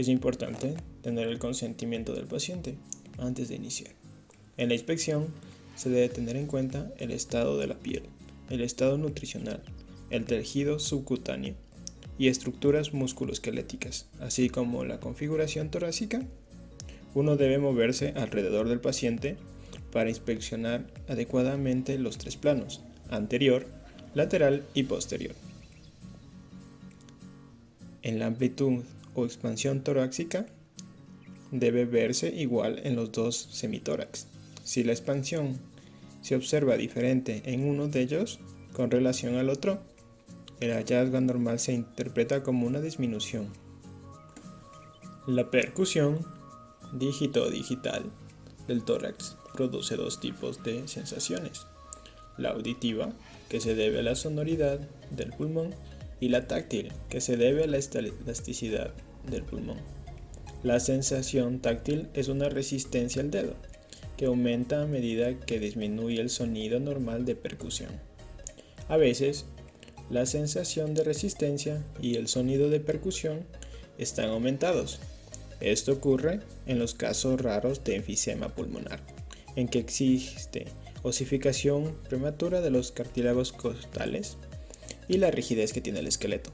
Es importante tener el consentimiento del paciente antes de iniciar. En la inspección se debe tener en cuenta el estado de la piel, el estado nutricional, el tejido subcutáneo y estructuras musculoesqueléticas, así como la configuración torácica. Uno debe moverse alrededor del paciente para inspeccionar adecuadamente los tres planos: anterior, lateral y posterior. En la amplitud o expansión torácica debe verse igual en los dos semitórax. Si la expansión se observa diferente en uno de ellos con relación al otro, el hallazgo anormal se interpreta como una disminución. La percusión dígito-digital del tórax produce dos tipos de sensaciones: la auditiva, que se debe a la sonoridad del pulmón, y la táctil, que se debe a la elasticidad del pulmón. La sensación táctil es una resistencia al dedo, que aumenta a medida que disminuye el sonido normal de percusión. A veces, la sensación de resistencia y el sonido de percusión están aumentados. Esto ocurre en los casos raros de enfisema pulmonar, en que existe osificación prematura de los cartílagos costales y la rigidez que tiene el esqueleto.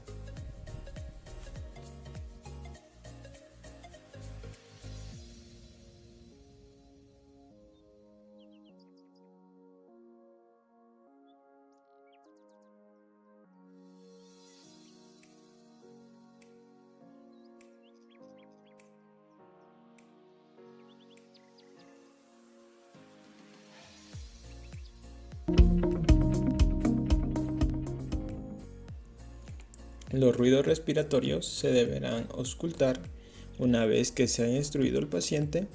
Los ruidos respiratorios se deberán auscultar una vez que se haya instruido al paciente.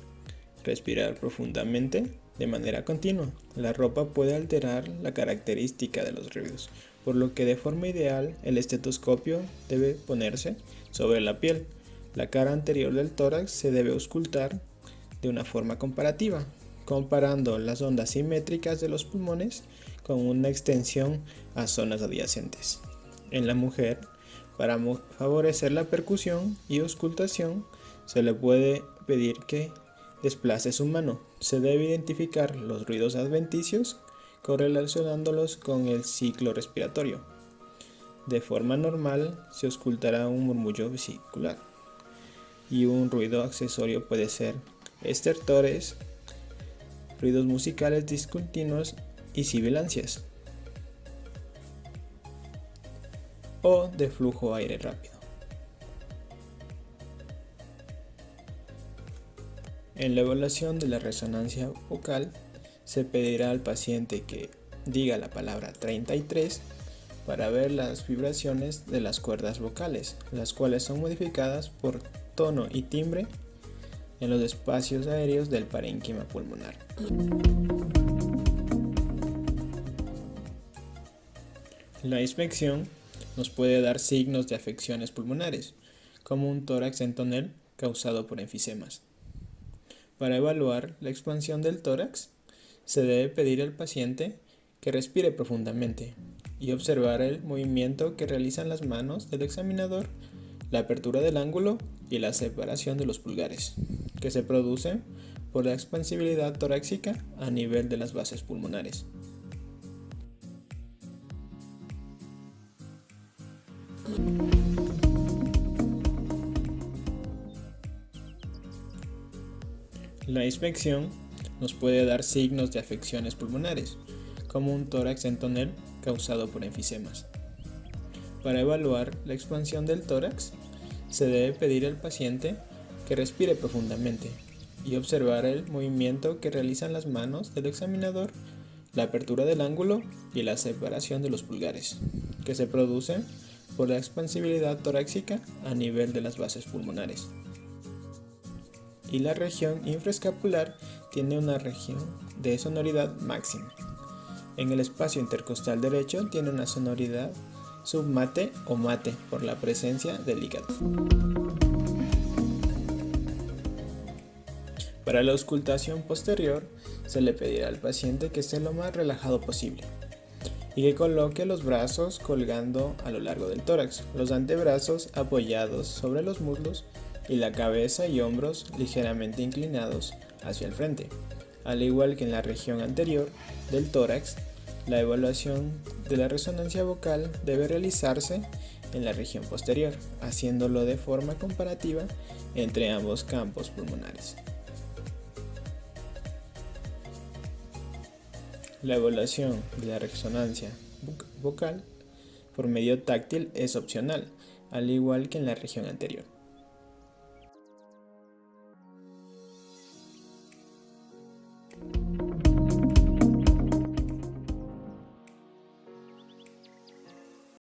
Respirar profundamente de manera continua. La ropa puede alterar la característica de los ruidos, por lo que de forma ideal el estetoscopio debe ponerse sobre la piel. La cara anterior del tórax se debe auscultar de una forma comparativa, comparando las ondas simétricas de los pulmones con una extensión a zonas adyacentes. En la mujer, para favorecer la percusión y auscultación, se le puede pedir que desplace su mano. Se debe identificar los ruidos adventicios correlacionándolos con el ciclo respiratorio. De forma normal se auscultará un murmullo vesicular, y un ruido accesorio puede ser estertores, ruidos musicales discontinuos y sibilancias, o de flujo aire rápido. En la evaluación de la resonancia vocal, se pedirá al paciente que diga la palabra 33 para ver las vibraciones de las cuerdas vocales, las cuales son modificadas por tono y timbre en los espacios aéreos del parénquima pulmonar. La inspección nos puede dar signos de afecciones pulmonares, como un tórax en tonel causado por enfisemas. Para evaluar la expansión del tórax, se debe pedir al paciente que respire profundamente y observar el movimiento que realizan las manos del examinador, la apertura del ángulo y la separación de los pulgares, que se produce por la expansibilidad torácica a nivel de las bases pulmonares. La inspección nos puede dar signos de afecciones pulmonares, como un tórax en tonel causado por enfisemas. Para evaluar la expansión del tórax, se debe pedir al paciente que respire profundamente y observar el movimiento que realizan las manos del examinador, la apertura del ángulo y la separación de los pulgares, que se produce por la expansibilidad torácica a nivel de las bases pulmonares. Y la región infraescapular tiene una región de sonoridad máxima. En el espacio intercostal derecho tiene una sonoridad submate o mate por la presencia del hígado. Para la auscultación posterior, se le pedirá al paciente que esté lo más relajado posible y que coloque los brazos colgando a lo largo del tórax, los antebrazos apoyados sobre los muslos y la cabeza y hombros ligeramente inclinados hacia el frente. Al igual que en la región anterior del tórax, la evaluación de la resonancia vocal debe realizarse en la región posterior, haciéndolo de forma comparativa entre ambos campos pulmonares. La evaluación de la resonancia vocal por medio táctil es opcional, al igual que en la región anterior.